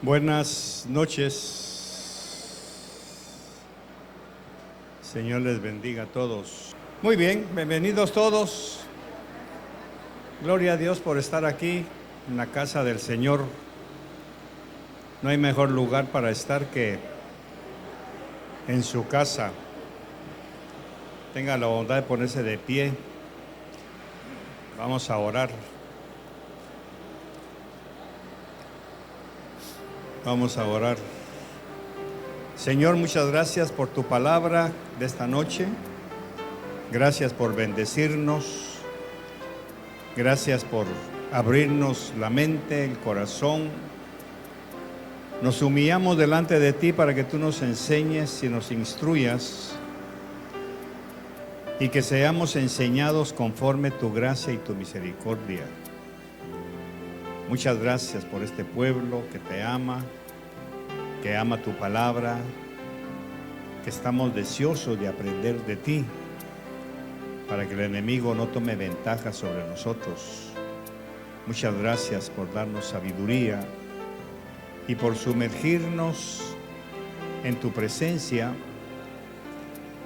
Buenas noches. Señor les bendiga a todos. Muy bien, bienvenidos todos. Gloria a Dios por estar aquí en la casa del Señor. No hay mejor lugar para estar que en su casa. Tenga la bondad de ponerse de pie. Vamos a orar. Vamos a orar. Señor, muchas gracias por tu palabra de esta noche. Gracias por bendecirnos. Gracias por abrirnos la mente, el corazón. Nos humillamos delante de ti para que tú nos enseñes y nos instruyas y que seamos enseñados conforme tu gracia y tu misericordia. Muchas gracias por este pueblo que te ama, que ama tu palabra, que estamos deseosos de aprender de ti, para que el enemigo no tome ventaja sobre nosotros. Muchas gracias por darnos sabiduría y por sumergirnos en tu presencia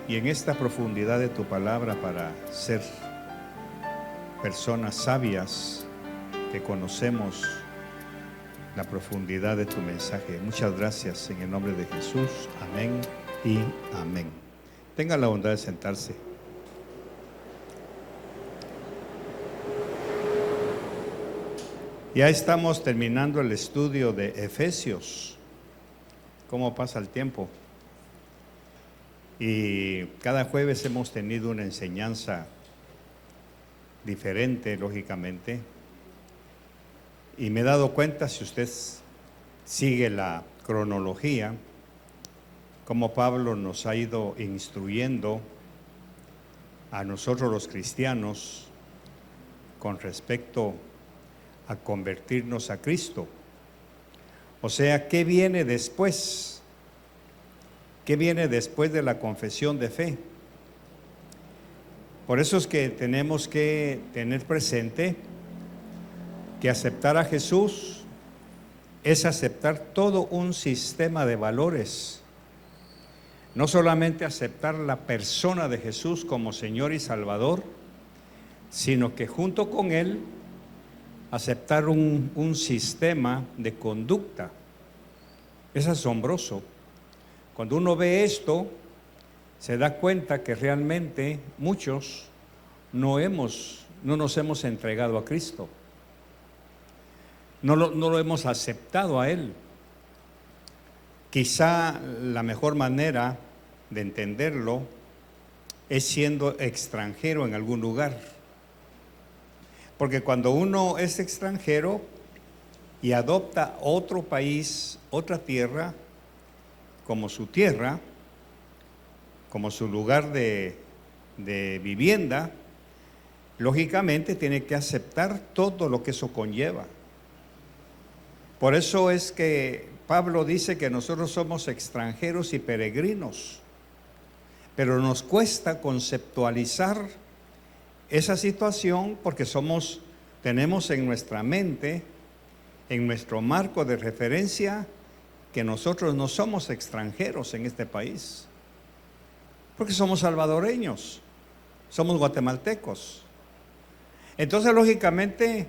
y en esta profundidad de tu palabra para ser personas sabias que conocemos la profundidad de tu mensaje. Muchas gracias en el nombre de Jesús. Amén y amén. Tenga la bondad de sentarse. Ya estamos terminando el estudio de Efesios. ¿Cómo pasa el tiempo? Y cada jueves hemos tenido una enseñanza diferente, lógicamente. Y me he dado cuenta, si usted sigue la cronología, cómo Pablo nos ha ido instruyendo a nosotros los cristianos con respecto a convertirnos a Cristo. O sea, ¿qué viene después? ¿Qué viene después de la confesión de fe? Por eso es que tenemos que tener presente que aceptar a Jesús es aceptar todo un sistema de valores. No solamente aceptar la persona de Jesús como Señor y Salvador, sino que junto con Él aceptar un sistema de conducta. Es asombroso. Cuando uno ve esto, se da cuenta que realmente muchos no nos hemos entregado a Cristo. No lo hemos aceptado a Él. Quizá la mejor manera de entenderlo es siendo extranjero en algún lugar. Porque cuando uno es extranjero y adopta otro país, otra tierra, como su tierra, como su lugar de vivienda, lógicamente tiene que aceptar todo lo que eso conlleva. Por eso es que Pablo dice que nosotros somos extranjeros y peregrinos, pero nos cuesta conceptualizar esa situación porque tenemos en nuestra mente, en nuestro marco de referencia, que nosotros no somos extranjeros en este país, porque somos salvadoreños, somos guatemaltecos. Entonces, lógicamente,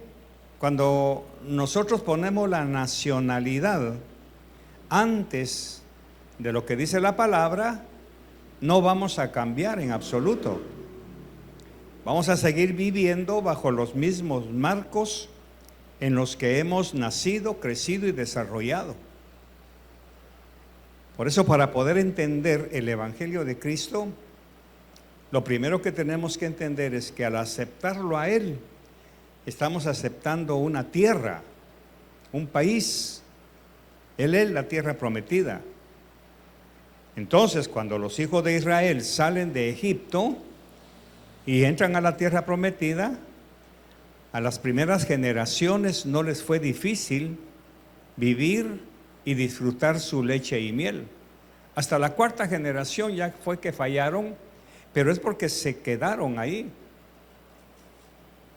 cuando nosotros ponemos la nacionalidad antes de lo que dice la palabra, no vamos a cambiar en absoluto. Vamos a seguir viviendo bajo los mismos marcos en los que hemos nacido, crecido y desarrollado. Por eso, para poder entender el Evangelio de Cristo, lo primero que tenemos que entender es que al aceptarlo a Él, estamos aceptando una tierra, un país. Él es la tierra prometida. Entonces, cuando los hijos de Israel salen de Egipto y entran a la tierra prometida, a las primeras generaciones no les fue difícil vivir y disfrutar su leche y miel. Hasta la cuarta generación ya fue que fallaron, pero es porque se quedaron ahí.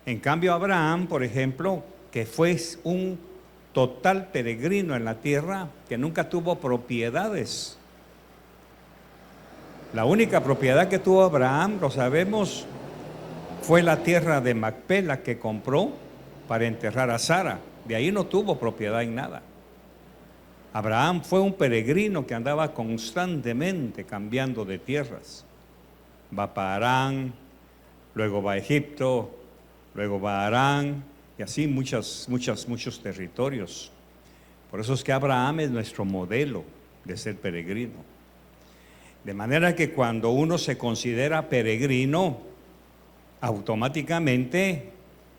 En cambio, Abraham, por ejemplo, que fue un total peregrino en la tierra que nunca tuvo propiedades. La única propiedad que tuvo Abraham, lo sabemos, fue la tierra de Macpela que compró para enterrar a Sara. De ahí no tuvo propiedad en nada. Abraham fue un peregrino que andaba constantemente cambiando de tierras. Va para Harán, luego va a Egipto, luego va a Harán, y así muchos territorios. Por eso es que Abraham es nuestro modelo de ser peregrino. De manera que cuando uno se considera peregrino, automáticamente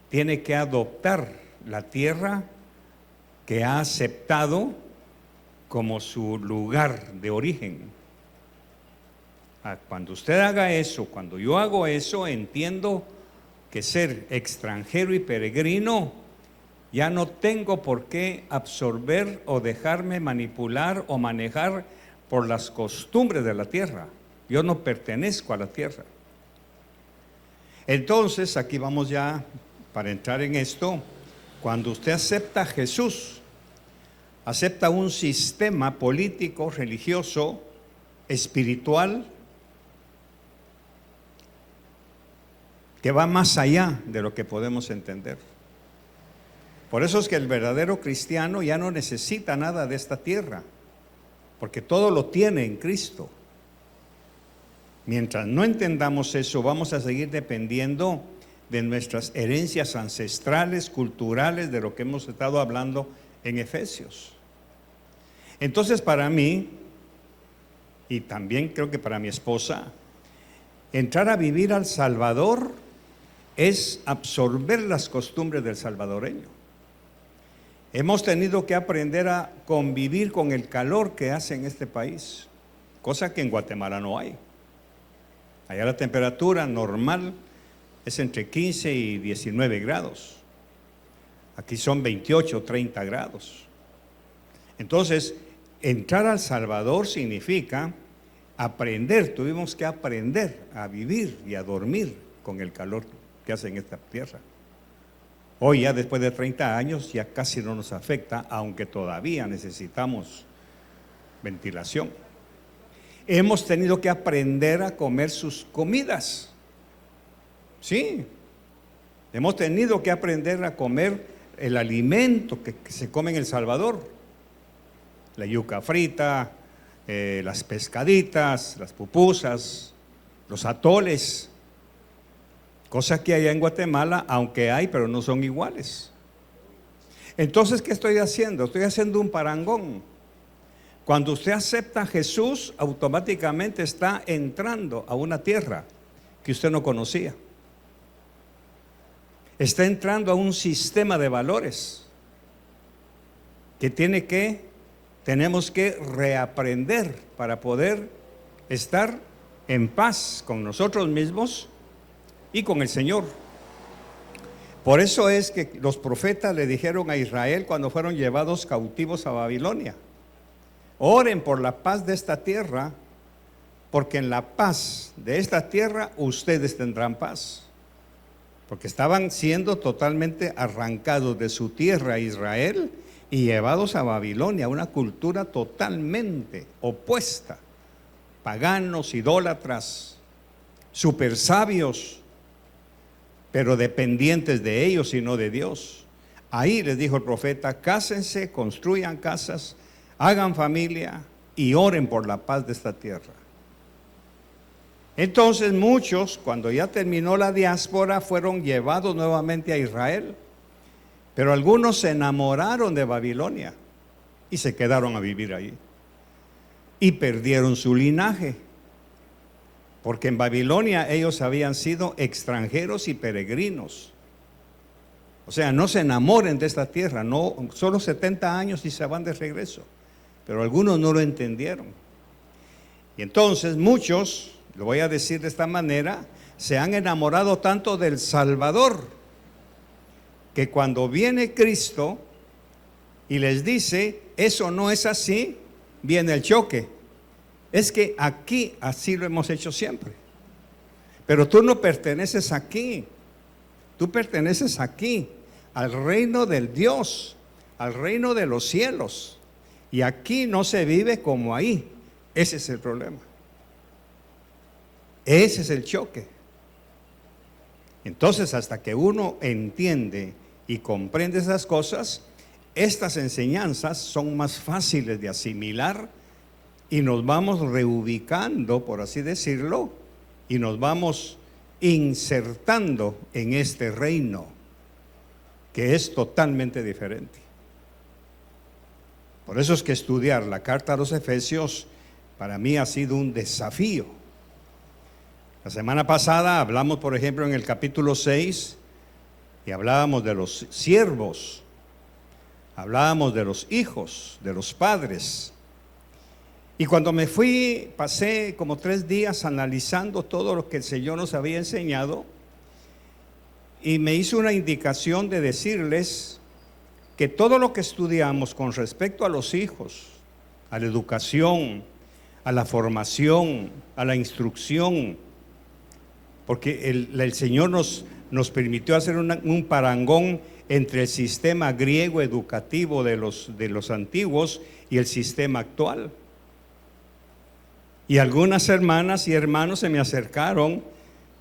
tiene que adoptar la tierra que ha aceptado como su lugar de origen. Cuando usted haga eso, cuando yo hago eso, entiendo que ser extranjero y peregrino, ya no tengo por qué absorber o dejarme manipular o manejar por las costumbres de la tierra. Yo no pertenezco a la tierra. Entonces, aquí vamos ya para entrar en esto. Cuando usted acepta a Jesús, acepta un sistema político, religioso, espiritual, que va más allá de lo que podemos entender. Por eso es que el verdadero cristiano ya no necesita nada de esta tierra, porque todo lo tiene en Cristo. Mientras no entendamos eso, vamos a seguir dependiendo de nuestras herencias ancestrales, culturales, de lo que hemos estado hablando en Efesios. Entonces, para mí, y también creo que para mi esposa, entrar a vivir al Salvador es absorber las costumbres del salvadoreño. Hemos tenido que aprender a convivir con el calor que hace en este país, cosa que en Guatemala no hay. Allá la temperatura normal es entre 15 y 19 grados. Aquí son 28, 30 grados. Entonces, entrar al Salvador significa aprender. Tuvimos que aprender a vivir y a dormir con el calor que hace en esta tierra. Hoy ya después de 30 años ya casi no nos afecta, aunque todavía necesitamos ventilación. Hemos tenido que aprender a comer sus comidas. Sí, hemos tenido que aprender a comer el alimento que se come en El Salvador. La yuca frita, las pescaditas, las pupusas, los atoles. Cosas que allá en Guatemala, aunque hay, pero no son iguales. Entonces, ¿qué estoy haciendo? Estoy haciendo un parangón. Cuando usted acepta a Jesús, automáticamente está entrando a una tierra que usted no conocía. Está entrando a un sistema de valores que tenemos que reaprender para poder estar en paz con nosotros mismos y con el Señor. Por eso es que los profetas le dijeron a Israel cuando fueron llevados cautivos a Babilonia: oren por la paz de esta tierra, porque en la paz de esta tierra ustedes tendrán paz. Porque estaban siendo totalmente arrancados de su tierra, Israel, y llevados a Babilonia, una cultura totalmente opuesta, paganos, idólatras, super sabios, pero dependientes de ellos y no de Dios. Ahí les dijo el profeta: cásense, construyan casas, hagan familia y oren por la paz de esta tierra. Entonces muchos, cuando ya terminó la diáspora, fueron llevados nuevamente a Israel, pero algunos se enamoraron de Babilonia y se quedaron a vivir ahí y perdieron su linaje, porque en Babilonia ellos habían sido extranjeros y peregrinos. O sea, no se enamoren de esta tierra, no, solo 70 años y se van de regreso. Pero algunos no lo entendieron. Y entonces muchos, lo voy a decir de esta manera, se han enamorado tanto del Salvador, que cuando viene Cristo y les dice: eso no es así, viene el choque. Es que aquí así lo hemos hecho siempre. Pero tú no perteneces aquí. Tú perteneces aquí, al reino del Dios, al reino de los cielos. Y aquí no se vive como ahí. Ese es el problema. Ese es el choque. Entonces, hasta que uno entiende y comprende esas cosas, estas enseñanzas son más fáciles de asimilar y nos vamos reubicando, por así decirlo, y nos vamos insertando en este reino que es totalmente diferente. Por eso es que estudiar la carta a los Efesios para mí ha sido un desafío. La semana pasada hablamos, por ejemplo, en el capítulo 6 y hablábamos de los siervos, hablábamos de los hijos, de los padres. Y cuando me fui, pasé como 3 días analizando todo lo que el Señor nos había enseñado y me hizo una indicación de decirles que todo lo que estudiamos con respecto a los hijos, a la educación, a la formación, a la instrucción, porque el Señor nos permitió hacer un parangón entre el sistema griego educativo de los antiguos y el sistema actual. Y algunas hermanas y hermanos se me acercaron.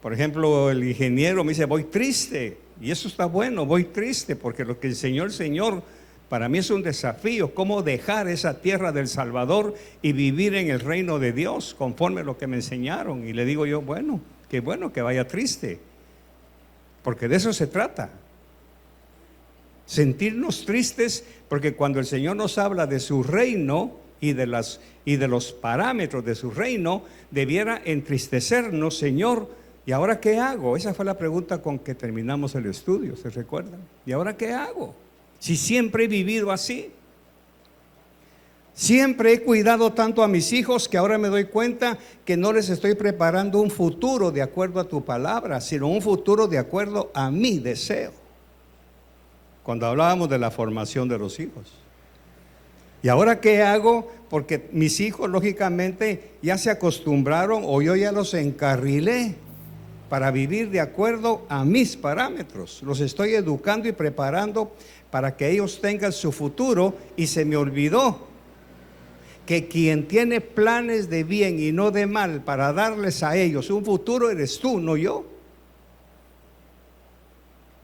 Por ejemplo, el ingeniero me dice: voy triste. Y eso está bueno, voy triste, porque lo que enseñó el Señor para mí es un desafío. Cómo dejar esa tierra del Salvador y vivir en el reino de Dios conforme a lo que me enseñaron. Y le digo yo: bueno, qué bueno que vaya triste, porque de eso se trata. Sentirnos tristes, porque cuando el Señor nos habla de su reino y de los parámetros de su reino, debiera entristecernos. Señor, ¿y ahora qué hago? Esa fue la pregunta con que terminamos el estudio, ¿se recuerdan? ¿Y ahora qué hago? Si siempre he vivido así, siempre he cuidado tanto a mis hijos que ahora me doy cuenta que no les estoy preparando un futuro de acuerdo a tu palabra, sino un futuro de acuerdo a mi deseo. Cuando hablábamos de la formación de los hijos. ¿Y ahora qué hago? Porque mis hijos lógicamente ya se acostumbraron, o yo ya los encarrilé para vivir de acuerdo a mis parámetros. Los estoy educando y preparando para que ellos tengan su futuro, y se me olvidó que quien tiene planes de bien y no de mal para darles a ellos un futuro eres tú, no yo.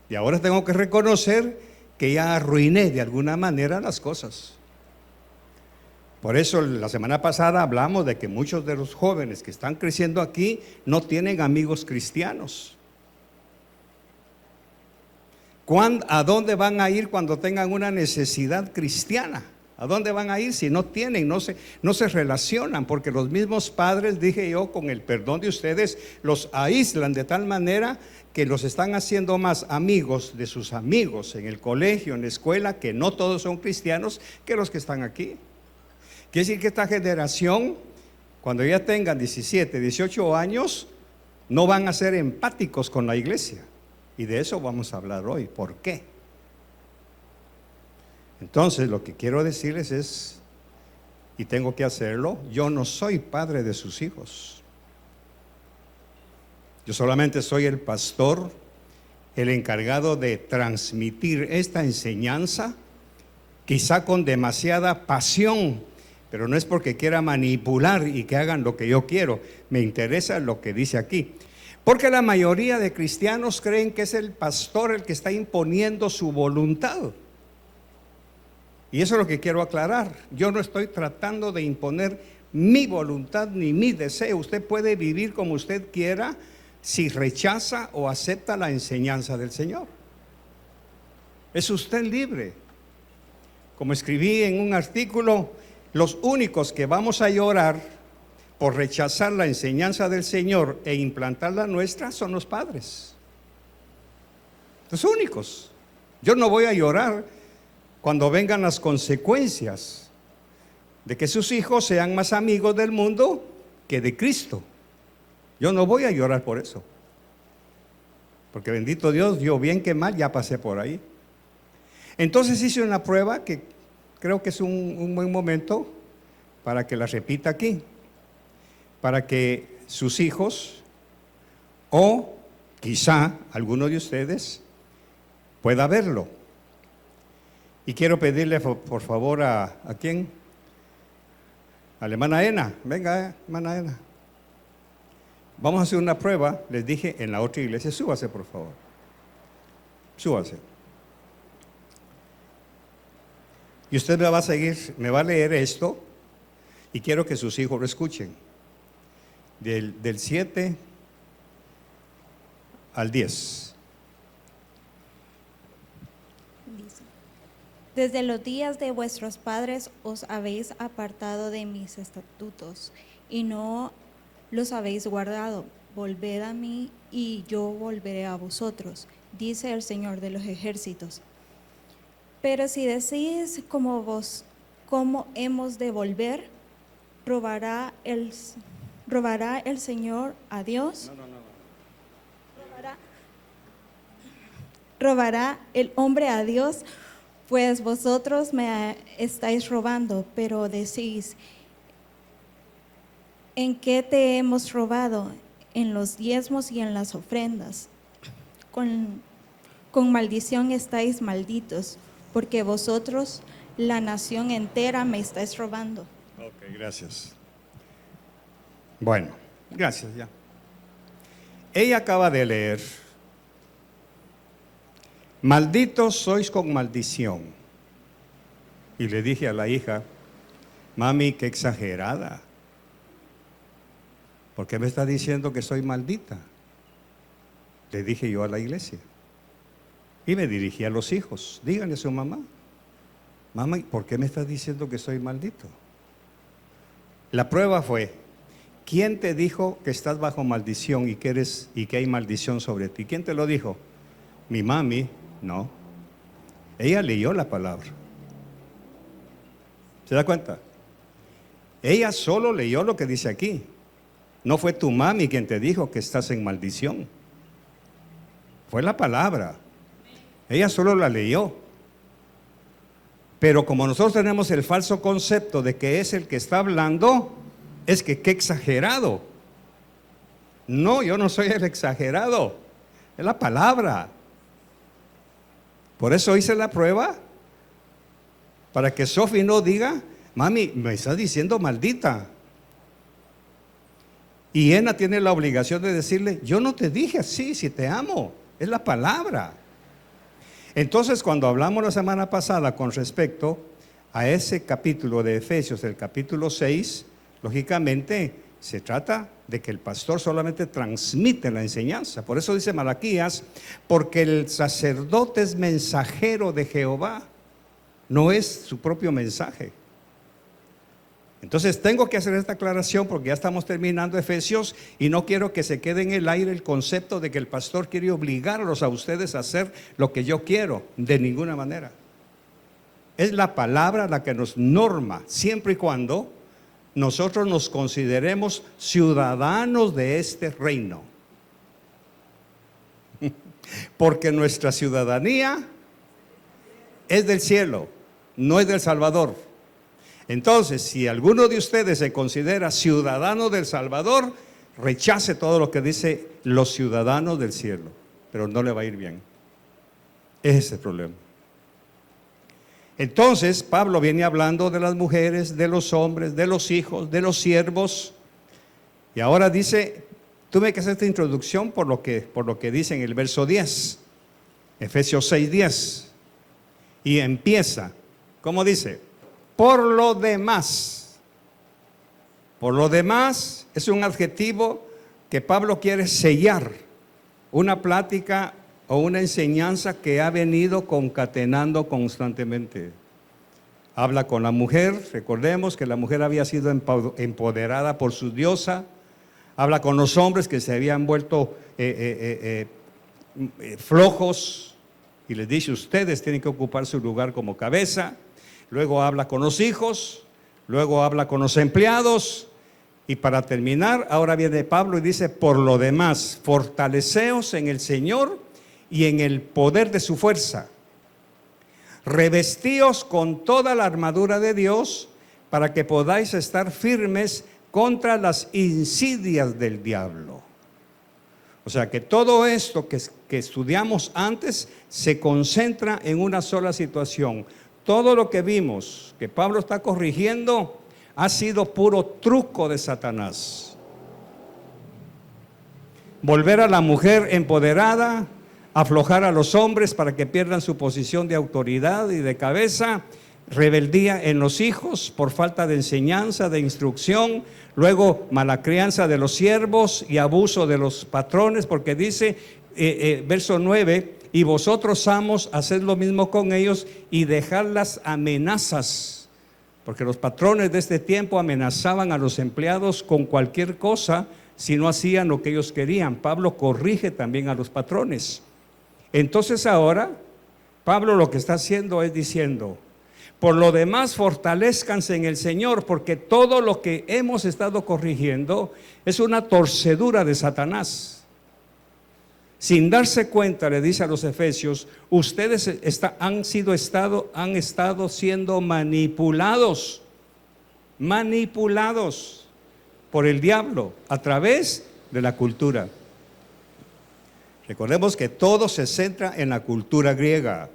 Y ahora tengo que reconocer que ya arruiné de alguna manera las cosas. Por eso la semana pasada hablamos de que muchos de los jóvenes que están creciendo aquí no tienen amigos cristianos. ¿A dónde van a ir cuando tengan una necesidad cristiana? ¿A dónde van a ir si no tienen, no se relacionan? Porque los mismos padres, dije yo, con el perdón de ustedes, los aíslan de tal manera que los están haciendo más amigos de sus amigos en el colegio, en la escuela, que no todos son cristianos, que los que están aquí. Quiere decir que esta generación, cuando ya tengan 17, 18 años, no van a ser empáticos con la iglesia. Y de eso vamos a hablar hoy. ¿Por qué? Entonces, lo que quiero decirles es, y tengo que hacerlo, yo no soy padre de sus hijos. Yo solamente soy el pastor, el encargado de transmitir esta enseñanza, quizá con demasiada pasión, pero no es porque quiera manipular y que hagan lo que yo quiero. Me interesa lo que dice aquí. Porque la mayoría de cristianos creen que es el pastor el que está imponiendo su voluntad. Y eso es lo que quiero aclarar. Yo no estoy tratando de imponer mi voluntad ni mi deseo. Usted puede vivir como usted quiera si rechaza o acepta la enseñanza del Señor. Es usted libre. Como escribí en un artículo, los únicos que vamos a llorar por rechazar la enseñanza del Señor e implantar la nuestra son los padres. Los únicos. Yo no voy a llorar cuando vengan las consecuencias de que sus hijos sean más amigos del mundo que de Cristo. Yo no voy a llorar por eso, porque bendito Dios, yo bien que mal ya pasé por ahí. Entonces hice una prueba que creo que es un buen momento para que la repita aquí, para que sus hijos o quizá alguno de ustedes pueda verlo. Y quiero pedirle por favor ¿a quién? A la hermana Ena. Venga, hermana Ena. Vamos a hacer una prueba, les dije, en la otra iglesia. Súbase, por favor. Súbase. Y usted me va a seguir, me va a leer esto, y quiero que sus hijos lo escuchen. Del 7 al 10. Dice: Desde los días de vuestros padres os habéis apartado de mis estatutos y no los habéis guardado. Volved a mí y yo volveré a vosotros, dice el Señor de los ejércitos. Pero si decís ¿cómo hemos de volver? ¿Robará el Señor a Dios? ¿Robará el hombre a Dios? Pues vosotros me estáis robando. Pero decís: ¿en qué te hemos robado? En los diezmos y en las ofrendas. Con maldición estáis malditos, porque vosotros, la nación entera, me estáis robando. Ok, gracias. Bueno, gracias ya. Ella acaba de leer: malditos sois con maldición. Y le dije a la hija: mami, qué exagerada. ¿Por qué me está diciendo que soy maldita? Le dije yo a la iglesia. Y me dirigí a los hijos. Díganle a su mamá: mamá, ¿por qué me estás diciendo que soy maldito? La prueba fue: ¿quién te dijo que estás bajo maldición y que hay maldición sobre ti? ¿Quién te lo dijo? Mi mami. No. Ella leyó la palabra. ¿Se da cuenta? Ella solo leyó lo que dice aquí. No fue tu mami quien te dijo que estás en maldición. Fue la palabra. Ella solo la leyó. Pero como nosotros tenemos el falso concepto de que es el que está hablando, es que qué exagerado. No, yo no soy el exagerado. Es la palabra. Por eso hice la prueba, para que Sofi no diga: mami, me está diciendo maldita. Y Ena tiene la obligación de decirle: yo no te dije así, si te amo. Es la palabra. Entonces, cuando hablamos la semana pasada con respecto a ese capítulo de Efesios, el capítulo 6, lógicamente se trata de que el pastor solamente transmite la enseñanza. Por eso dice Malaquías: porque el sacerdote es mensajero de Jehová, no es su propio mensaje. Entonces tengo que hacer esta aclaración porque ya estamos terminando Efesios y no quiero que se quede en el aire el concepto de que el pastor quiere obligarlos a ustedes a hacer lo que yo quiero. De ninguna manera. Es la palabra la que nos norma, siempre y cuando nosotros nos consideremos ciudadanos de este reino. Porque nuestra ciudadanía es del cielo, no es del Salvador. Entonces, si alguno de ustedes se considera ciudadano del Salvador, rechace todo lo que dice los ciudadanos del cielo, pero no le va a ir bien. Ese es el problema. Entonces, Pablo viene hablando de las mujeres, de los hombres, de los hijos, de los siervos. Y ahora dice, tuve que hacer esta introducción por lo que dice en el verso 10, Efesios 6:10. Y empieza, ¿cómo dice? Por lo demás. Por lo demás es un adjetivo que Pablo quiere sellar una plática o una enseñanza que ha venido concatenando constantemente. Habla con la mujer, recordemos que la mujer había sido empoderada por su diosa. Habla con los hombres que se habían vuelto flojos y les dice: ustedes tienen que ocupar su lugar como cabeza. Luego habla con los hijos, luego habla con los empleados. Y para terminar, ahora viene Pablo y dice: por lo demás, fortaleceos en el Señor y en el poder de su fuerza. Revestíos con toda la armadura de Dios para que podáis estar firmes contra las insidias del diablo. O sea que todo esto que estudiamos antes se concentra en una sola situación. todo lo que vimos que Pablo está corrigiendo ha sido puro truco de Satanás. Volver a la mujer empoderada, aflojar a los hombres para que pierdan su posición de autoridad y de cabeza, rebeldía en los hijos por falta de enseñanza, de instrucción, luego mala crianza de los siervos y abuso de los patrones, porque dice, verso 9, y vosotros amos, haced lo mismo con ellos y dejad las amenazas, porque los patrones de este tiempo amenazaban a los empleados con cualquier cosa si no hacían lo que ellos querían. Pablo corrige también a los patrones. Entonces ahora, Pablo lo que está haciendo es diciendo, por lo demás fortalezcanse en el Señor, porque todo lo que hemos estado corrigiendo es una torcedura de Satanás. Sin darse cuenta, le dice a los efesios, ustedes han estado siendo manipulados por el diablo a través de la cultura. Recordemos que todo se centra en la cultura griega.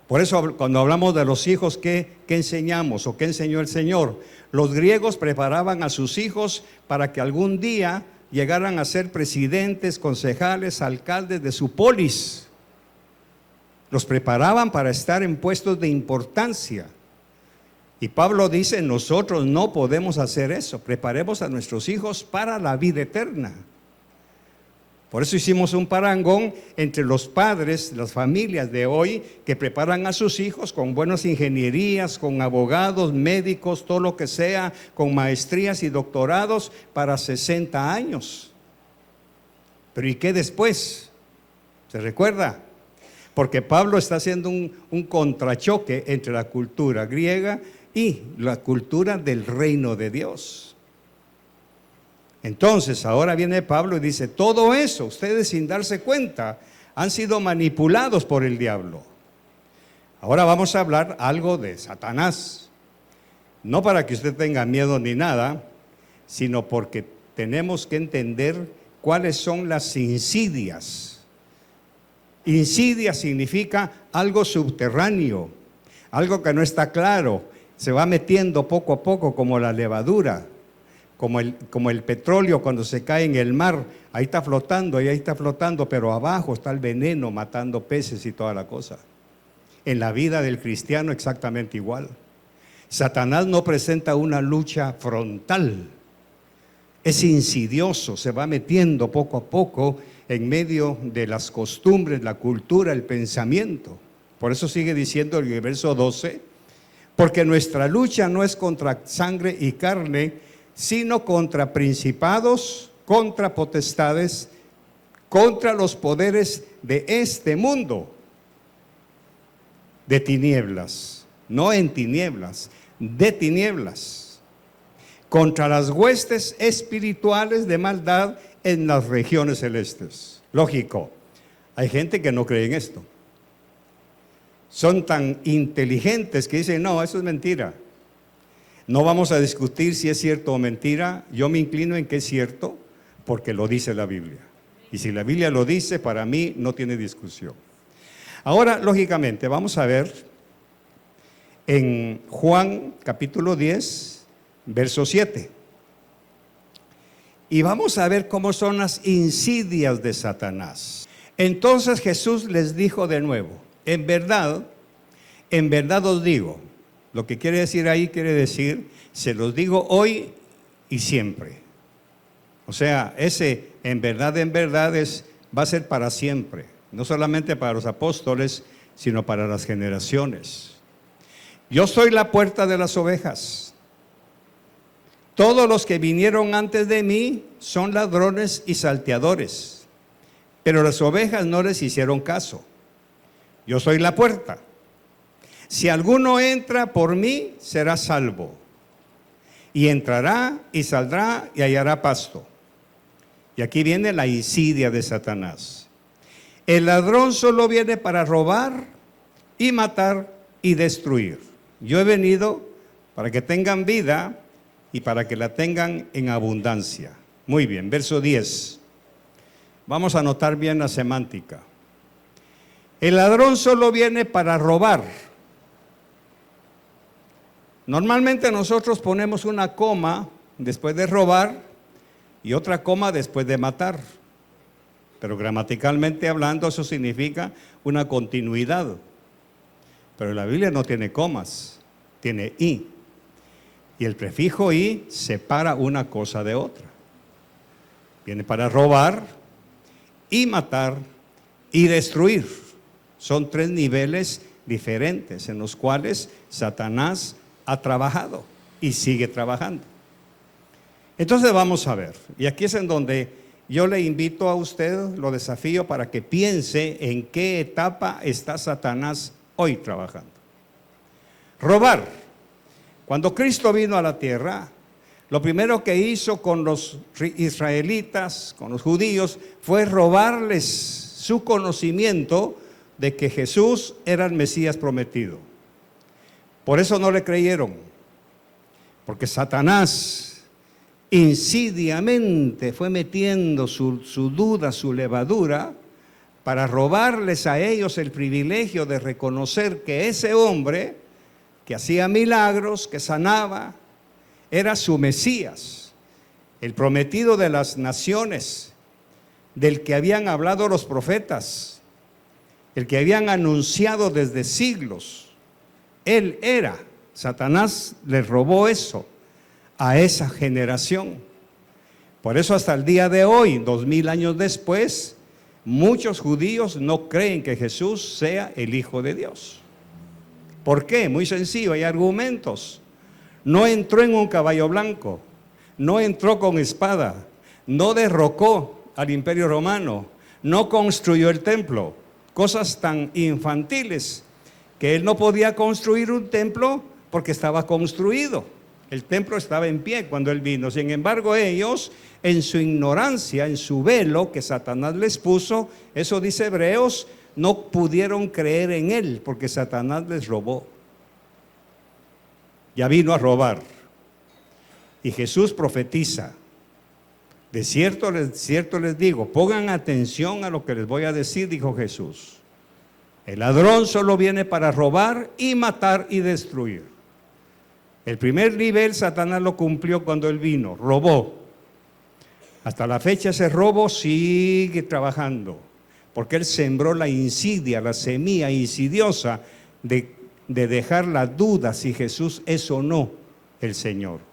Por eso cuando hablamos de los hijos, ¿qué enseñamos o qué enseñó el Señor? Los griegos preparaban a sus hijos para que algún día llegaran a ser presidentes, concejales, alcaldes de su polis. Los preparaban para estar en puestos de importancia. Y Pablo dice, nosotros no podemos hacer eso. Preparemos a nuestros hijos para la vida eterna. Por eso hicimos un parangón entre los padres, las familias de hoy, que preparan a sus hijos con buenas ingenierías, con abogados, médicos, todo lo que sea, con maestrías y doctorados para 60 años. Pero ¿y qué después? ¿Se recuerda? Porque Pablo está haciendo un contrachoque entre la cultura griega y la cultura del reino de Dios. Entonces ahora viene Pablo y dice, todo eso, ustedes sin darse cuenta, han sido manipulados por el diablo. Ahora vamos a hablar algo de Satanás. No para que usted tenga miedo ni nada, sino porque tenemos que entender cuáles son las insidias. Insidia significa algo subterráneo, algo que no está claro, se va metiendo poco a poco como la levadura. Como el petróleo cuando se cae en el mar, ahí está flotando, pero abajo está el veneno matando peces y toda la cosa. En la vida del cristiano exactamente igual. Satanás no presenta una lucha frontal, es insidioso, se va metiendo poco a poco en medio de las costumbres, la cultura, el pensamiento. Por eso sigue diciendo el verso 12, porque nuestra lucha no es contra sangre y carne, sino contra principados, contra potestades, contra los poderes de este mundo, de tinieblas, no en tinieblas, de tinieblas, contra las huestes espirituales de maldad en las regiones celestes. Lógico, hay gente que no cree en esto. Son tan inteligentes que dicen, no, eso es mentira. No vamos a discutir si es cierto o mentira. Yo me inclino en que es cierto porque lo dice la Biblia. Y si la Biblia lo dice, para mí no tiene discusión. Ahora, lógicamente, vamos a ver en Juan capítulo 10, verso 7. Y vamos a ver cómo son las insidias de Satanás. Entonces Jesús les dijo de nuevo, en verdad os digo. Lo que quiere decir ahí, quiere decir, se los digo hoy y siempre. O sea, ese en verdad va a ser para siempre. No solamente para los apóstoles, sino para las generaciones. Yo soy la puerta de las ovejas. Todos los que vinieron antes de mí son ladrones y salteadores, pero las ovejas no les hicieron caso. Yo soy la puerta. Si alguno entra por mí, será salvo. Y entrará y saldrá y hallará pasto. Y aquí viene la insidia de Satanás. El ladrón solo viene para robar y matar y destruir. Yo he venido para que tengan vida y para que la tengan en abundancia. Muy bien, verso 10. Vamos a notar bien la semántica. El ladrón solo viene para robar. Normalmente nosotros ponemos una coma después de robar y otra coma después de matar. Pero gramaticalmente hablando eso significa una continuidad. Pero la Biblia no tiene comas, tiene i. Y el prefijo i separa una cosa de otra. Viene para robar y matar y destruir. Son 3 niveles diferentes en los cuales Satanás ha trabajado y sigue trabajando. Entonces vamos a ver, y aquí es en donde yo le invito a usted, lo desafío para que piense en qué etapa está Satanás hoy trabajando. Robar. Cuando Cristo vino a la tierra, lo primero que hizo con los israelitas, con los judíos, fue robarles su conocimiento de que Jesús era el Mesías prometido. Por eso no le creyeron, porque Satanás insidiamente fue metiendo su duda, su levadura, para robarles a ellos el privilegio de reconocer que ese hombre que hacía milagros, que sanaba, era su Mesías, el prometido de las naciones, del que habían hablado los profetas, el que habían anunciado desde siglos. Él era. Satanás les robó eso a esa generación. Por eso hasta el día de hoy, 2000 años después, muchos judíos no creen que Jesús sea el Hijo de Dios. ¿Por qué? Muy sencillo, hay argumentos. No entró en un caballo blanco, no entró con espada, no derrocó al Imperio Romano, no construyó el templo. Cosas tan infantiles que él no podía construir un templo porque estaba construido. El templo estaba en pie cuando él vino. Sin embargo, ellos, en su ignorancia, en su velo que Satanás les puso, eso dice Hebreos, no pudieron creer en él porque Satanás les robó. Ya vino a robar. Y Jesús profetiza. De cierto les digo, pongan atención a lo que les voy a decir, dijo Jesús. El ladrón solo viene para robar y matar y destruir. El primer nivel Satanás lo cumplió cuando él vino, robó. Hasta la fecha ese robo sigue trabajando, porque él sembró la insidia, la semilla insidiosa de dejar la duda si Jesús es o no el Señor.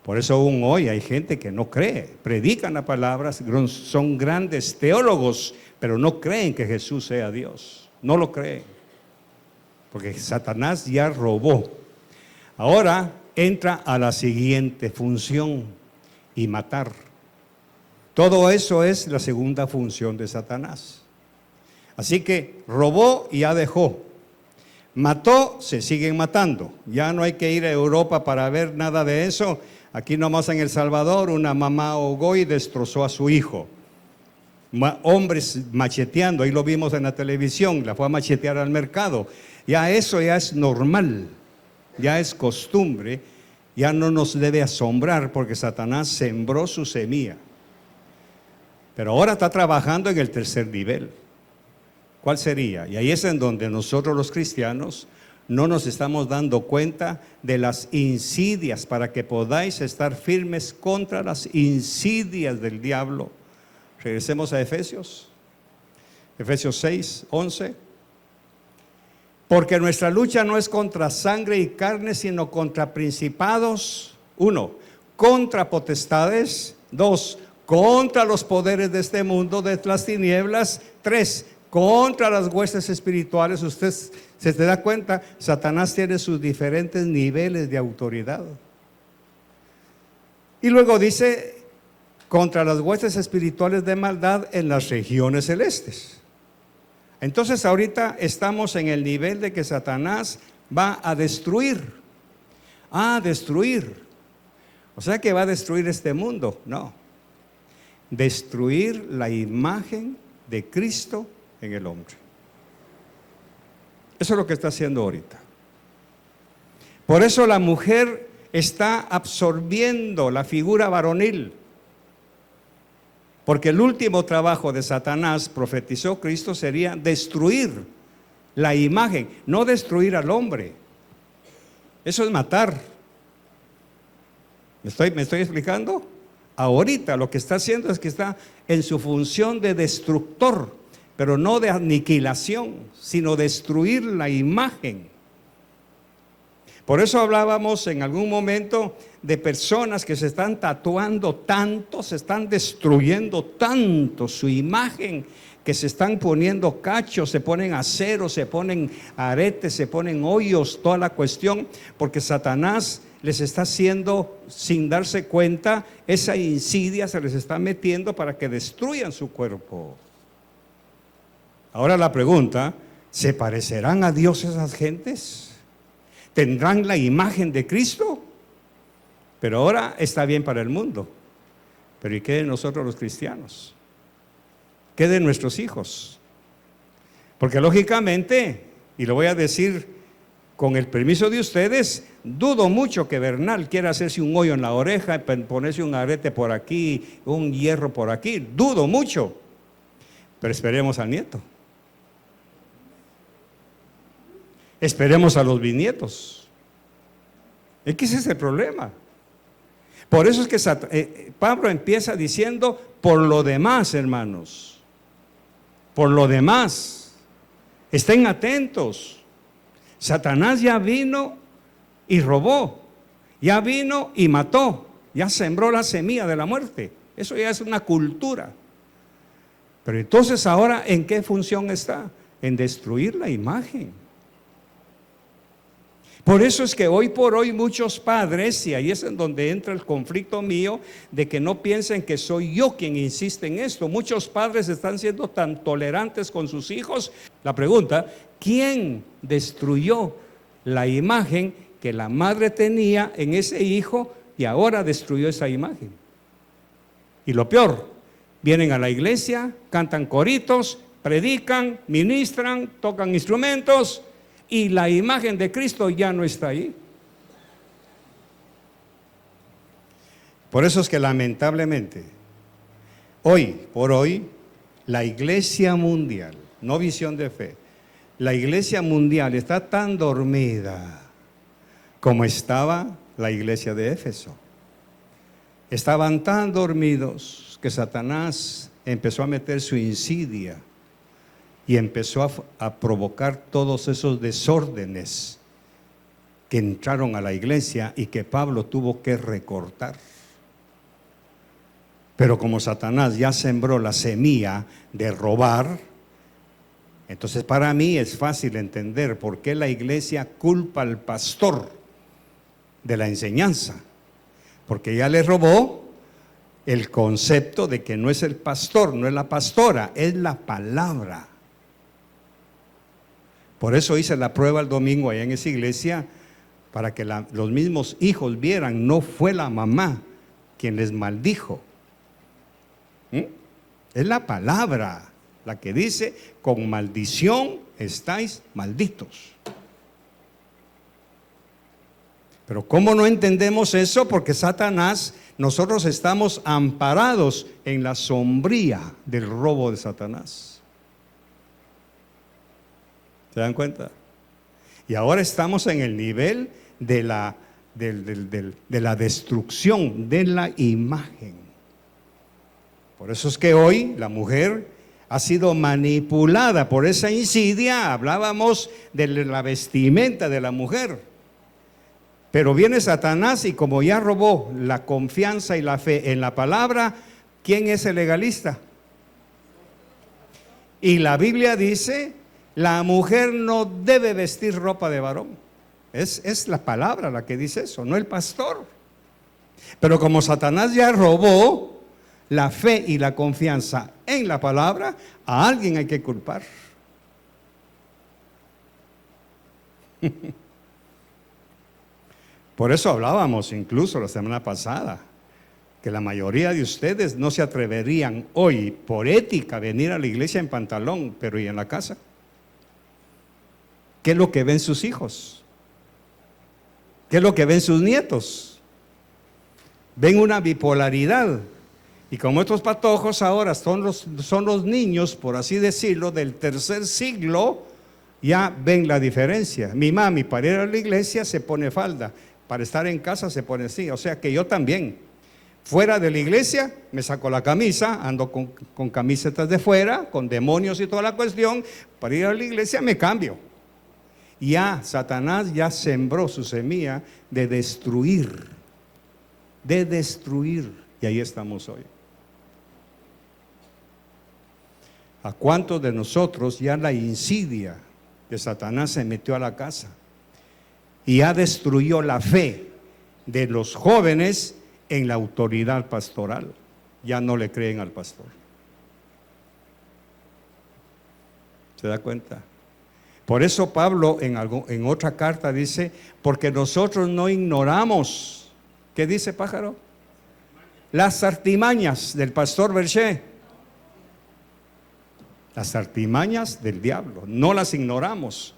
Por eso aún hoy hay gente que no cree, predican la palabra, son grandes teólogos, pero no creen que Jesús sea Dios, no lo creen, porque Satanás ya robó. Ahora entra a la siguiente función, y matar. Todo eso es la segunda función de Satanás. Así que robó y ya dejó. Mató, se siguen matando. Ya no hay que ir a Europa para ver nada de eso. Aquí nomás en El Salvador una mamá ahogó y destrozó a su hijo. Hombres macheteando, ahí lo vimos en la televisión, la fue a machetear al mercado. Ya eso ya es normal, ya es costumbre, ya no nos debe asombrar porque Satanás sembró su semilla. Pero ahora está trabajando en el tercer nivel. ¿Cuál sería? Y ahí es en donde nosotros los cristianos no nos estamos dando cuenta de las insidias para que podáis estar firmes contra las insidias del diablo. Regresemos a Efesios 6, 11. Porque nuestra lucha no es contra sangre y carne, sino contra principados. 1, contra potestades. 2, contra los poderes de este mundo, de las tinieblas. 3, contra las huestes espirituales. Usted se da cuenta, Satanás tiene sus diferentes niveles de autoridad. Y luego dice, contra las huestes espirituales de maldad en las regiones celestes. Entonces ahorita estamos en el nivel de que Satanás va a destruir. O sea que va a destruir este mundo. No. Destruir la imagen de Cristo en el hombre. Eso es lo que está haciendo ahorita. Por eso la mujer está absorbiendo la figura varonil. Porque el último trabajo de Satanás, profetizó Cristo, sería destruir la imagen, no destruir al hombre. Eso es matar. ¿Me estoy explicando? Ahorita lo que está haciendo es que está en su función de destructor, pero no de aniquilación, sino destruir la imagen. Por eso hablábamos en algún momento de personas que se están tatuando tanto, se están destruyendo tanto su imagen, que se están poniendo cachos, se ponen aceros, se ponen aretes, se ponen hoyos, toda la cuestión, porque Satanás les está haciendo, sin darse cuenta, esa insidia se les está metiendo para que destruyan su cuerpo. Ahora la pregunta, ¿se parecerán a Dios esas gentes? ¿Tendrán la imagen de Cristo? Pero ahora está bien para el mundo. Pero ¿y qué de nosotros los cristianos? ¿Qué de nuestros hijos? Porque lógicamente, y lo voy a decir con el permiso de ustedes, dudo mucho que Bernal quiera hacerse un hoyo en la oreja, ponerse un arete por aquí, un hierro por aquí. Dudo mucho. Pero esperemos al nieto. Esperemos a los bisnietos. Es que ese es el problema. Por eso es que Pablo empieza diciendo, por lo demás, hermanos, por lo demás, estén atentos. Satanás ya vino y robó, ya vino y mató, ya sembró la semilla de la muerte. Eso ya es una cultura. Pero entonces ahora, ¿en qué función está? En destruir la imagen. Por eso es que hoy por hoy muchos padres, y ahí es en donde entra el conflicto mío, de que no piensen que soy yo quien insiste en esto. Muchos padres están siendo tan tolerantes con sus hijos. La pregunta, ¿quién destruyó la imagen que la madre tenía en ese hijo y ahora destruyó esa imagen? Y lo peor, vienen a la iglesia, cantan coritos, predican, ministran, tocan instrumentos, y la imagen de Cristo ya no está ahí. Por eso es que lamentablemente, hoy por hoy, la iglesia mundial, no Visión de Fe, la iglesia mundial está tan dormida como estaba la iglesia de Éfeso. Estaban tan dormidos que Satanás empezó a meter su insidia y empezó a provocar todos esos desórdenes que entraron a la iglesia y que Pablo tuvo que recortar. Pero como Satanás ya sembró la semilla de robar, entonces para mí es fácil entender por qué la iglesia culpa al pastor de la enseñanza, porque ya le robó el concepto de que no es el pastor, no es la pastora, es la palabra. Por eso hice la prueba el domingo allá en esa iglesia, para que los mismos hijos vieran, no fue la mamá quien les maldijo. Es la palabra la que dice, con maldición estáis malditos. Pero ¿cómo no entendemos eso? Porque Satanás, nosotros estamos amparados en la sombría del robo de Satanás. ¿Se dan cuenta? Y ahora estamos en el nivel de la destrucción de la imagen. Por eso es que hoy la mujer ha sido manipulada por esa insidia. Hablábamos de la vestimenta de la mujer. Pero viene Satanás y como ya robó la confianza y la fe en la palabra, ¿quién es el legalista? Y la Biblia dice, la mujer no debe vestir ropa de varón. Es la palabra la que dice eso, no el pastor. Pero como Satanás ya robó la fe y la confianza en la palabra, a alguien hay que culpar. Por eso hablábamos incluso la semana pasada, que la mayoría de ustedes no se atreverían hoy, por ética, a venir a la iglesia en pantalón, pero ¿y en la casa? ¿Qué es lo que ven sus hijos? ¿Qué es lo que ven sus nietos? Ven una bipolaridad Y como estos patojos ahora son los niños, por así decirlo, del tercer siglo, ya ven la diferencia. Mi mami para ir a la iglesia se pone falda, para estar en casa se pone así. O sea que yo también, fuera de la iglesia, me saco la camisa, ando con camisetas de fuera, con demonios y toda la cuestión. Para ir a la iglesia me cambio. Ya Satanás ya sembró su semilla de destruir. Y ahí estamos hoy. ¿A cuántos de nosotros ya la insidia de Satanás se metió a la casa y ya destruyó la fe de los jóvenes en la autoridad pastoral? Ya no le creen al pastor. ¿Se da cuenta? Por eso Pablo en otra carta dice, porque nosotros no ignoramos. ¿Qué dice, pájaro? Las artimañas del pastor Berché. Las artimañas del diablo, no las ignoramos.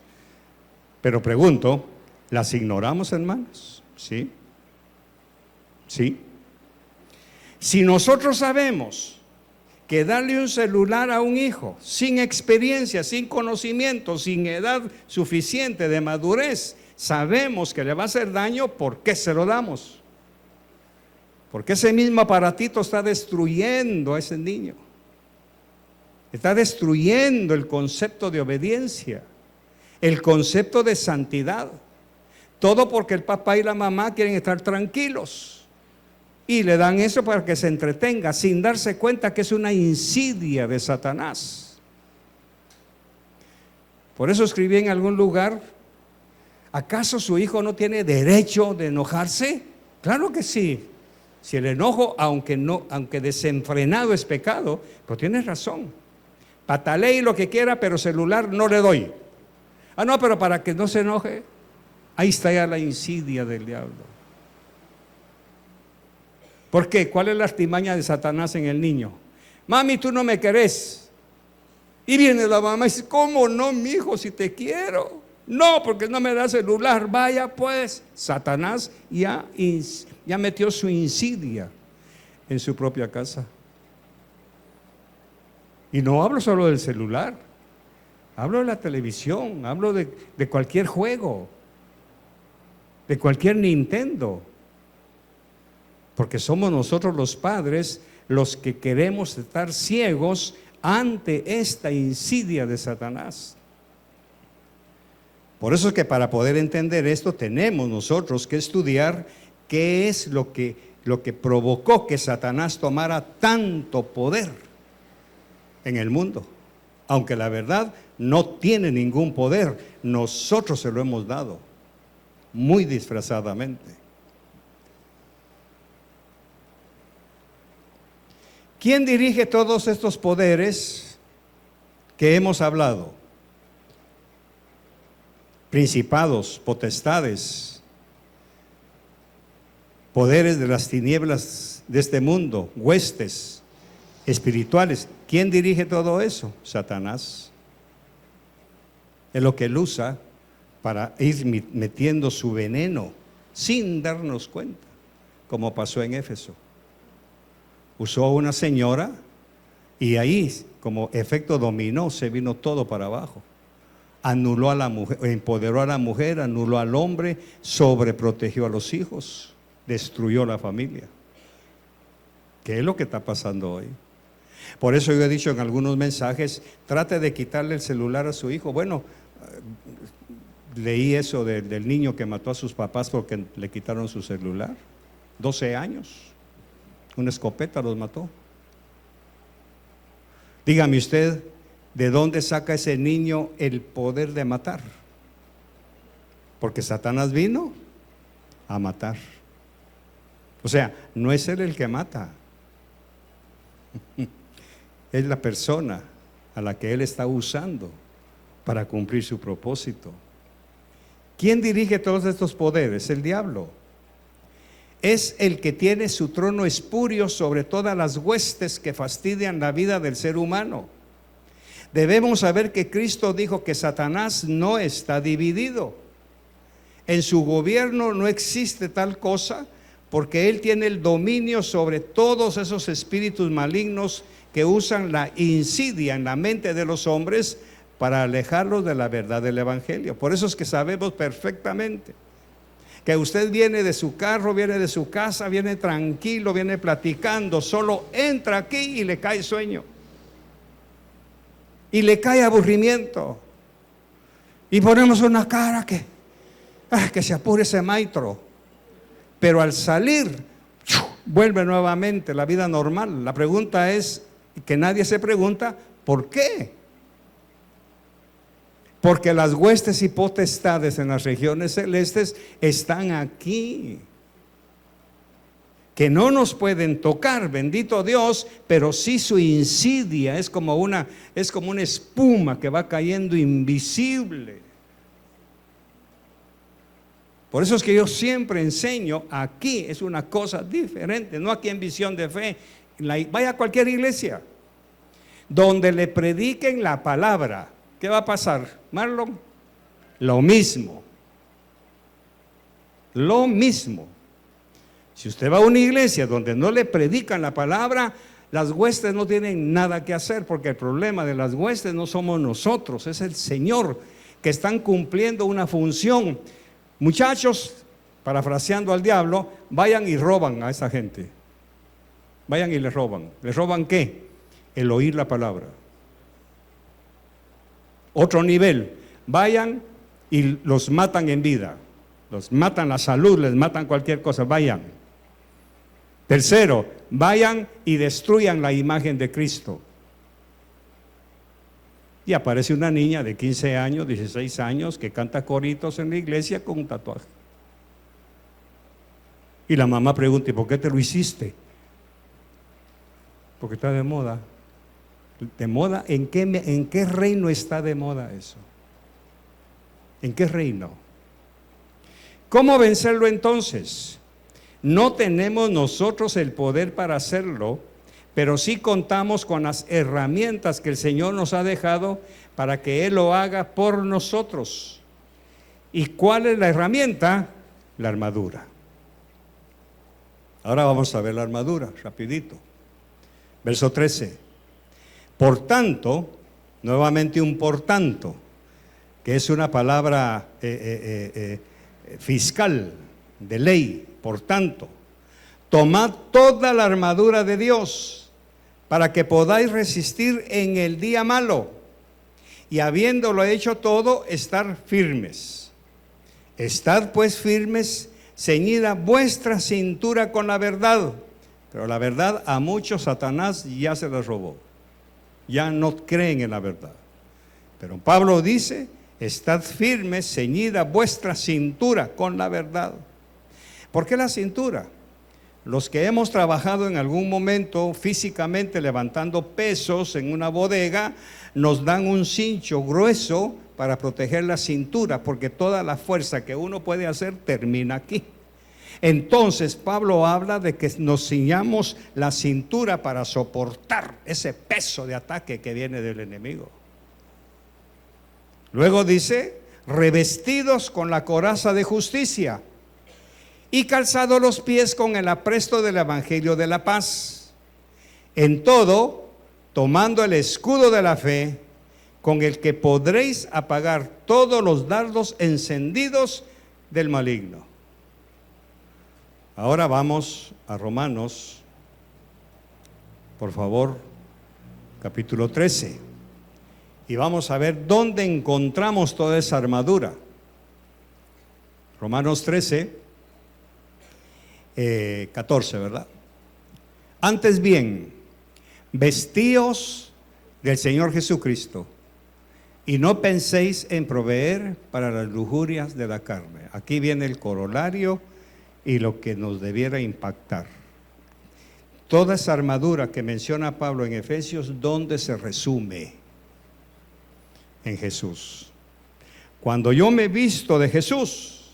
Pero pregunto, ¿las ignoramos, hermanos? ¿Sí? ¿Sí? Si nosotros sabemos que darle un celular a un hijo sin experiencia, sin conocimiento, sin edad suficiente de madurez, sabemos que le va a hacer daño, ¿por qué se lo damos? Porque ese mismo aparatito está destruyendo a ese niño. Está destruyendo el concepto de obediencia, el concepto de santidad. Todo porque el papá y la mamá quieren estar tranquilos y le dan eso para que se entretenga sin darse cuenta que es una insidia de Satanás. Por eso escribí en algún lugar, ¿acaso su hijo no tiene derecho de enojarse? Claro que sí. Si el enojo, aunque desenfrenado es pecado, pues tienes razón. Patalee lo que quiera, pero celular no le doy. No, pero para que no se enoje, ahí está ya la insidia del diablo. ¿Por qué? ¿Cuál es la artimaña de Satanás en el niño? Mami, tú no me querés. Y viene la mamá y dice, ¿cómo no, mi hijo, si te quiero? No, porque no me da celular. Vaya pues, Satanás ya metió su insidia en su propia casa. Y no hablo solo del celular, hablo de la televisión, hablo de cualquier juego, de cualquier Nintendo. Porque somos nosotros los padres los que queremos estar ciegos ante esta insidia de Satanás. Por eso es que para poder entender esto tenemos nosotros que estudiar qué es lo que provocó que Satanás tomara tanto poder en el mundo, aunque la verdad no tiene ningún poder, nosotros se lo hemos dado, muy disfrazadamente. ¿Quién dirige todos estos poderes que hemos hablado? Principados, potestades, poderes de las tinieblas de este mundo, huestes espirituales. ¿Quién dirige todo eso? Satanás. Es lo que él usa para ir metiendo su veneno sin darnos cuenta, como pasó en Éfeso. Usó a una señora y ahí, como efecto dominó, se vino todo para abajo. Anuló a la mujer, empoderó a la mujer, anuló al hombre, sobreprotegió a los hijos, destruyó la familia. ¿Qué es lo que está pasando hoy? Por eso yo he dicho en algunos mensajes, trate de quitarle el celular a su hijo. Bueno, leí eso del niño que mató a sus papás porque le quitaron su celular. 12 años, una escopeta los mató. Dígame usted, ¿de dónde saca ese niño el poder de matar? Porque Satanás vino a matar. O sea, no es él el que mata. Es la persona a la que él está usando para cumplir su propósito. ¿Quién dirige todos estos poderes? El diablo. Es el que tiene su trono espurio sobre todas las huestes que fastidian la vida del ser humano. Debemos saber que Cristo dijo que Satanás no está dividido. En su gobierno no existe tal cosa, porque Él tiene el dominio sobre todos esos espíritus malignos que usan la insidia en la mente de los hombres para alejarlos de la verdad del Evangelio. Por eso es que sabemos perfectamente que usted viene de su carro, viene de su casa, viene tranquilo, viene platicando, solo entra aquí y le cae sueño, y le cae aburrimiento, y ponemos una cara que se apure ese maestro, pero al salir vuelve nuevamente la vida normal. La pregunta es, que nadie se pregunta, ¿por qué? Porque las huestes y potestades en las regiones celestes están aquí, que no nos pueden tocar, bendito Dios, pero sí su insidia es como una espuma que va cayendo invisible. Por eso es que yo siempre enseño, aquí es una cosa diferente, no aquí en Visión de Fe. Vaya a cualquier iglesia donde le prediquen la palabra, ¿qué va a pasar, Marlon? Lo mismo. Si usted va a una iglesia donde no le predican la palabra, las huestes no tienen nada que hacer, porque el problema de las huestes no somos nosotros, es el Señor, que están cumpliendo una función. Muchachos, parafraseando al diablo, vayan y roban a esa gente. Vayan y les roban. ¿Les roban qué? El oír la palabra. Otro nivel, vayan y los matan en vida, los matan la salud, les matan cualquier cosa, vayan. Tercero, vayan y destruyan la imagen de Cristo. Y aparece una niña de 15 años, 16 años, que canta coritos en la iglesia con un tatuaje. Y la mamá pregunta, ¿y por qué te lo hiciste? Porque está de moda. ¿De moda? ¿En qué reino está de moda eso? ¿En qué reino? ¿Cómo vencerlo entonces? No tenemos nosotros el poder para hacerlo, pero sí contamos con las herramientas que el Señor nos ha dejado para que Él lo haga por nosotros. ¿Y cuál es la herramienta? La armadura. Ahora vamos a ver la armadura, rapidito. Verso 13. Por tanto, nuevamente un por tanto, que es una palabra fiscal, de ley. Por tanto, tomad toda la armadura de Dios, para que podáis resistir en el día malo, y habiéndolo hecho todo, estar firmes. Estad pues firmes, ceñida vuestra cintura con la verdad. Pero la verdad a muchos Satanás ya se la robó. Ya no creen en la verdad. Pero Pablo dice, estad firmes, ceñida vuestra cintura con la verdad. ¿Por qué la cintura? Los que hemos trabajado en algún momento físicamente levantando pesos en una bodega, nos dan un cincho grueso para proteger la cintura, porque toda la fuerza que uno puede hacer termina aquí. Entonces Pablo habla de que nos ciñamos la cintura para soportar ese peso de ataque que viene del enemigo. Luego dice, revestidos con la coraza de justicia y calzados los pies con el apresto del evangelio de la paz. En todo, tomando el escudo de la fe, con el que podréis apagar todos los dardos encendidos del maligno. Ahora vamos a Romanos, por favor, capítulo 13. Y vamos a ver dónde encontramos toda esa armadura. Romanos 13, 14, ¿verdad? Antes bien, vestíos del Señor Jesucristo, y no penséis en proveer para las lujurias de la carne. Aquí viene el corolario y lo que nos debiera impactar. Toda esa armadura que menciona Pablo en Efesios, ¿dónde se resume? En Jesús. Cuando yo me visto de Jesús,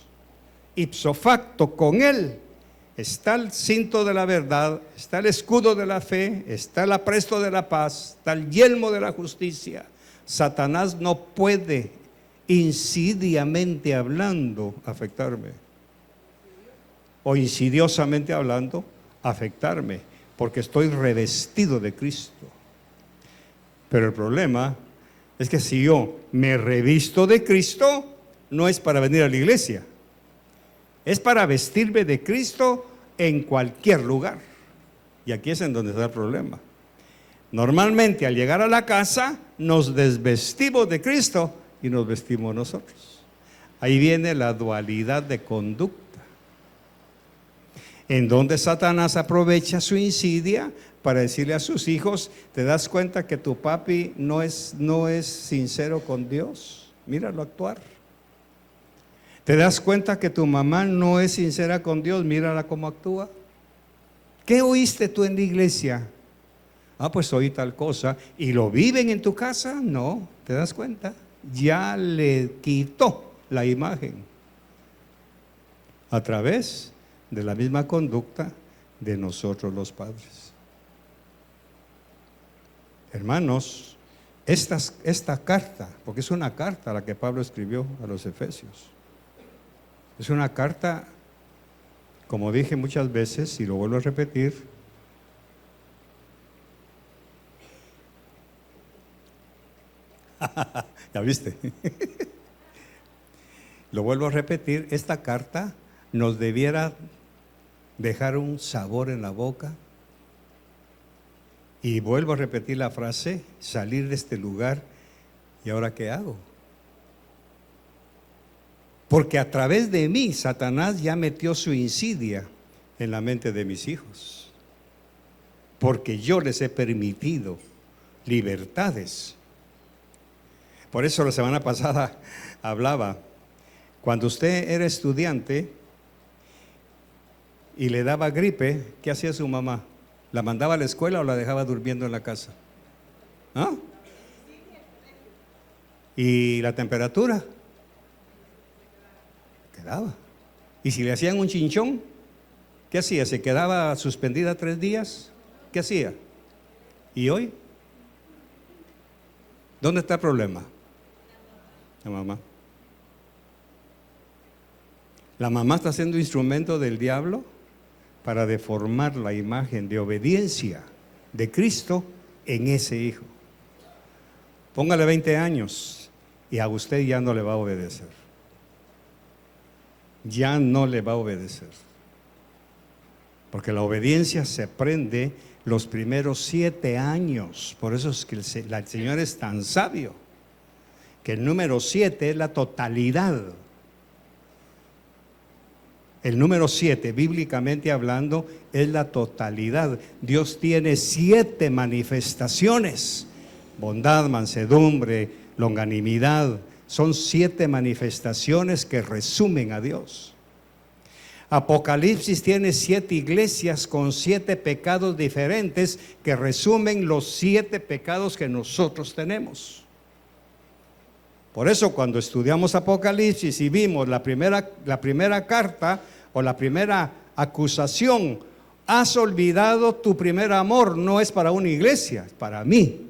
ipso facto con Él, está el cinto de la verdad, está el escudo de la fe, está el apresto de la paz, está el yelmo de la justicia. Satanás no puede, insidiamente hablando, afectarme. o insidiosamente hablando, afectarme, porque estoy revestido de Cristo. Pero el problema es que si yo me revisto de Cristo, no es para venir a la iglesia, es para vestirme de Cristo en cualquier lugar. Y aquí es en donde está el problema. Normalmente al llegar a la casa nos desvestimos de Cristo y nos vestimos nosotros. Ahí viene la dualidad de conducta, en donde Satanás aprovecha su insidia para decirle a sus hijos: ¿te das cuenta que tu papi no es sincero con Dios? Míralo actuar. ¿Te das cuenta que tu mamá no es sincera con Dios? Mírala cómo actúa. ¿Qué oíste tú en la iglesia? Pues oí tal cosa. ¿Y lo viven en tu casa? No, ¿te das cuenta? Ya le quitó la imagen a través de la misma conducta de nosotros los padres. Hermanos, esta carta, porque es una carta la que Pablo escribió a los Efesios, es una carta, como dije muchas veces y lo vuelvo a repetir, ya viste, lo vuelvo a repetir, esta carta nos debiera dejar un sabor en la boca. Y vuelvo a repetir la frase: salir de este lugar, ¿y ahora qué hago? Porque a través de mí Satanás ya metió su insidia en la mente de mis hijos, porque yo les he permitido libertades. Por eso la semana pasada hablaba, cuando usted era estudiante y le daba gripe, ¿qué hacía su mamá? ¿La mandaba a la escuela o la dejaba durmiendo en la casa? ¿Ah? ¿Y la temperatura? Quedaba. ¿Y si le hacían un chinchón? ¿Qué hacía? ¿Se quedaba suspendida 3 días? ¿Qué hacía? ¿Y hoy? ¿Dónde está el problema? La mamá. La mamá está siendo instrumento del diablo para deformar la imagen de obediencia de Cristo en ese hijo. Póngale 20 años y a usted ya no le va a obedecer. Ya no le va a obedecer. Porque la obediencia se aprende los primeros 7 años. Por eso es que el Señor es tan sabio, que el número 7 es la totalidad. El número 7, bíblicamente hablando, es la totalidad. Dios tiene 7 manifestaciones: bondad, mansedumbre, longanimidad. Son 7 manifestaciones que resumen a Dios. Apocalipsis tiene 7 iglesias con 7 pecados diferentes que resumen los 7 pecados que nosotros tenemos. Por eso cuando estudiamos Apocalipsis y vimos la primera carta o la primera acusación: has olvidado tu primer amor, no es para una iglesia, es para mí.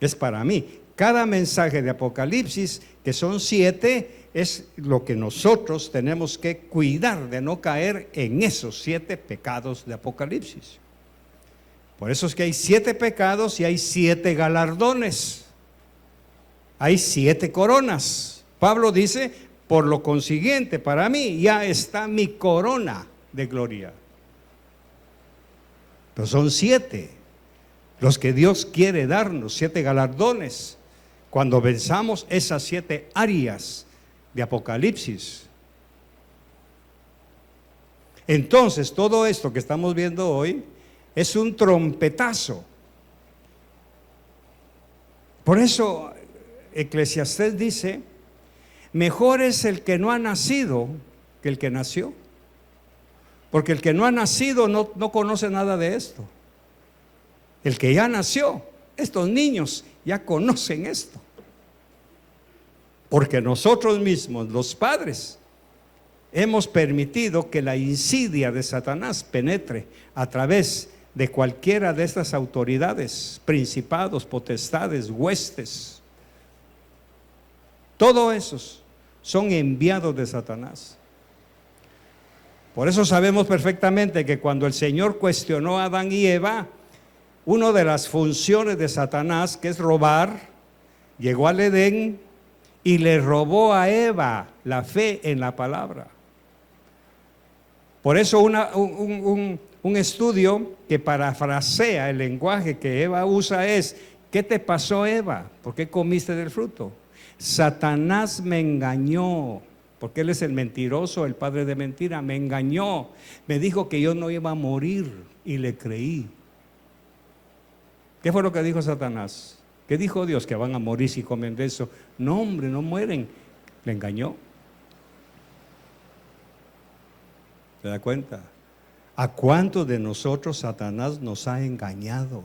Es para mí. Cada mensaje de Apocalipsis, que son 7, es lo que nosotros tenemos que cuidar de no caer en esos 7 pecados de Apocalipsis. Por eso es que hay 7 pecados y hay 7 galardones. Hay 7 coronas. Pablo dice: por lo consiguiente, para mí ya está mi corona de gloria. Pero son 7 los que Dios quiere darnos, 7 galardones, cuando venzamos esas 7 áreas de Apocalipsis. Entonces, todo esto que estamos viendo hoy es un trompetazo. Por eso Eclesiastés dice: mejor es el que no ha nacido que el que nació. Porque el que no ha nacido no conoce nada de esto. El que ya nació, estos niños ya conocen esto. Porque nosotros mismos, los padres, hemos permitido que la insidia de Satanás penetre a través de cualquiera de estas autoridades, principados, potestades, huestes. Todos esos son enviados de Satanás Por eso sabemos perfectamente que cuando el Señor cuestionó a Adán y Eva, una de las funciones de Satanás, que es robar, llegó al Edén y le robó a Eva la fe en la palabra. Por eso un estudio que parafrasea el lenguaje que Eva usa es: ¿qué te pasó, Eva? ¿Por qué comiste del fruto? Satanás me engañó, porque él es el mentiroso, el padre de mentira. Me engañó, me dijo que yo no iba a morir y le creí. ¿Qué fue lo que dijo Satanás? ¿Qué dijo Dios? Que van a morir si comen de eso. No, hombre, no mueren. Le engañó. ¿Se da cuenta? ¿A cuántos de nosotros Satanás nos ha engañado?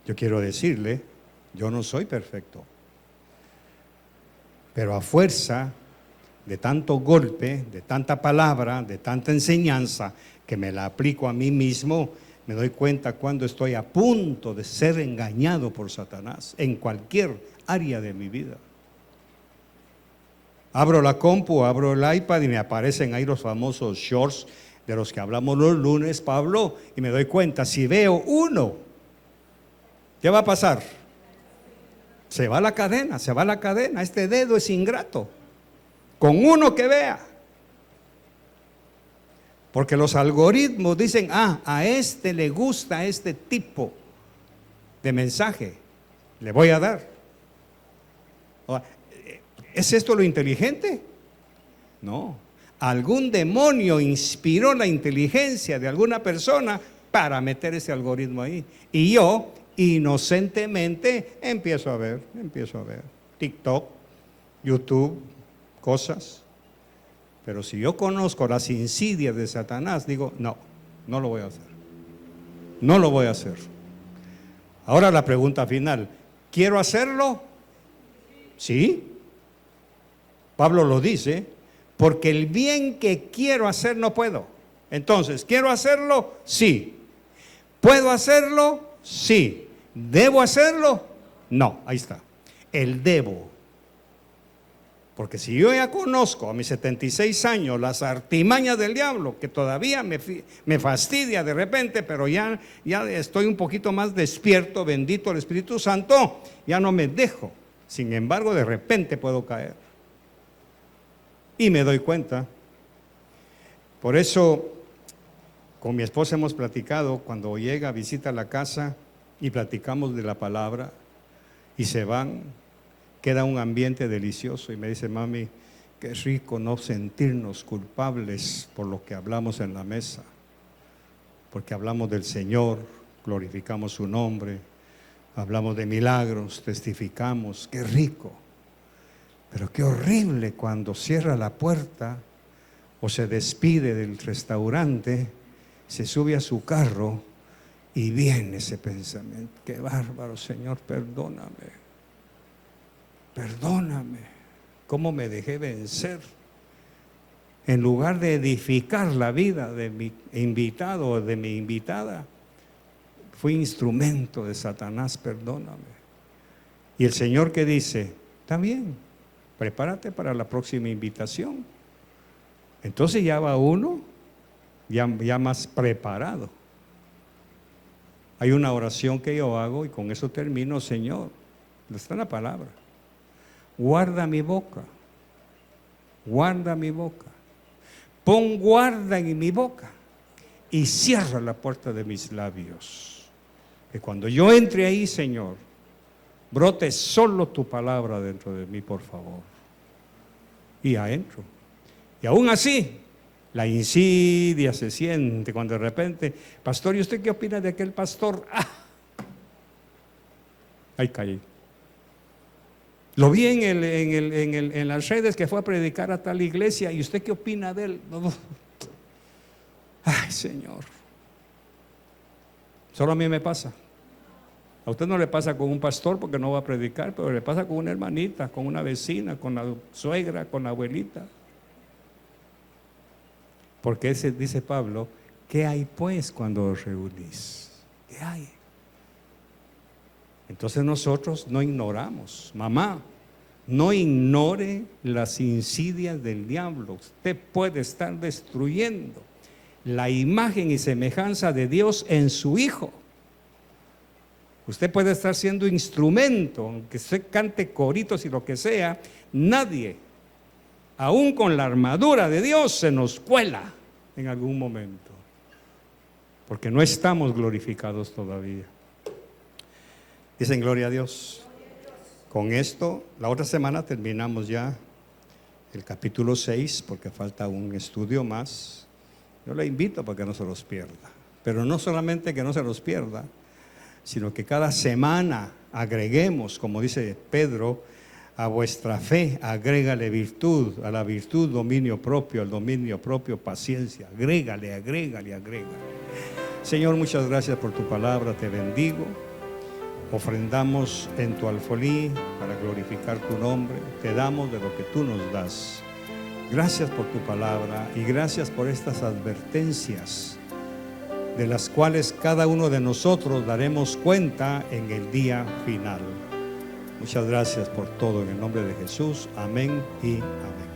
Yo quiero decirle, yo no soy perfecto, pero a fuerza de tanto golpe, de tanta palabra, de tanta enseñanza que me la aplico a mí mismo, me doy cuenta cuando estoy a punto de ser engañado por Satanás en cualquier área de mi vida. Abro la compu, abro el iPad y me aparecen ahí los famosos shorts de los que hablamos los lunes, Pablo, y me doy cuenta, si veo uno, ¿qué va a pasar? Se va la cadena, se va la cadena. Este dedo es ingrato. Con uno que vea. Porque los algoritmos dicen, a este le gusta este tipo de mensaje, le voy a dar. ¿Es esto lo inteligente? No. Algún demonio inspiró la inteligencia de alguna persona para meter ese algoritmo ahí. Y yo, inocentemente, empiezo a ver TikTok, YouTube, cosas. Pero si yo conozco las insidias de Satanás, digo, no lo voy a hacer. No lo voy a hacer. Ahora la pregunta final, ¿quiero hacerlo? Sí. Pablo lo dice, porque el bien que quiero hacer no puedo. Entonces, ¿quiero hacerlo? Sí. ¿Puedo hacerlo? Sí. ¿Debo hacerlo? No, ahí está. El debo. Porque si yo ya conozco a mis 76 años las artimañas del diablo, que todavía me fastidia de repente, pero ya estoy un poquito más despierto, bendito el Espíritu Santo, ya no me dejo. Sin embargo, de repente puedo caer. Y me doy cuenta. Por eso, con mi esposa hemos platicado, cuando llega, visita la casa y platicamos de la palabra y se van, queda un ambiente delicioso y me dice, mami, qué rico no sentirnos culpables por lo que hablamos en la mesa, porque hablamos del Señor, glorificamos su nombre, hablamos de milagros, testificamos, qué rico. Pero qué horrible cuando cierra la puerta o se despide del restaurante, se sube a su carro y viene ese pensamiento. Qué bárbaro, Señor, perdóname. Perdóname, cómo me dejé vencer. En lugar de edificar la vida de mi invitado o de mi invitada, fui instrumento de Satanás, perdóname. Y el Señor que dice, está bien, prepárate para la próxima invitación. Entonces ya va uno, ya más preparado. Hay una oración que yo hago y con eso termino, Señor, está en la palabra. Guarda mi boca, guarda mi boca, pon guarda en mi boca y cierra la puerta de mis labios. Que cuando yo entre ahí, Señor, brote solo tu palabra dentro de mí, por favor. Y adentro. Y aún así, la insidia se siente cuando de repente, pastor, ¿y usted qué opina de aquel pastor? Ahí caí. Lo vi en las redes que fue a predicar a tal iglesia. ¿Y usted qué opina de él? Ay, Señor. Solo a mí me pasa. A usted no le pasa con un pastor porque no va a predicar, pero le pasa con una hermanita, con una vecina, con la suegra, con la abuelita. Porque ese, dice Pablo, ¿qué hay pues cuando os reunís? ¿Qué hay? Entonces nosotros no ignoramos. Mamá, No ignore las insidias del diablo. Usted puede estar destruyendo la imagen y semejanza de Dios en su Hijo. Usted puede estar siendo instrumento, aunque usted cante coritos y lo que sea. Nadie, aún con la armadura de Dios, se nos cuela en algún momento, porque no estamos glorificados todavía. Dicen gloria a Dios. Con esto, la otra semana terminamos ya el capítulo 6, porque falta un estudio más. Yo le invito para que no se los pierda, pero no solamente que no se los pierda, sino que cada semana agreguemos, como dice Pedro, a vuestra fe agrégale virtud, a la virtud dominio propio, al dominio propio paciencia. Agrégale. Señor, muchas gracias por tu palabra, te bendigo. Ofrendamos en tu alfolí para glorificar tu nombre. Te damos de lo que tú nos das. Gracias por tu palabra y gracias por estas advertencias, de las cuales cada uno de nosotros daremos cuenta en el día final. Muchas gracias por todo, en el nombre de Jesús. Amén y amén.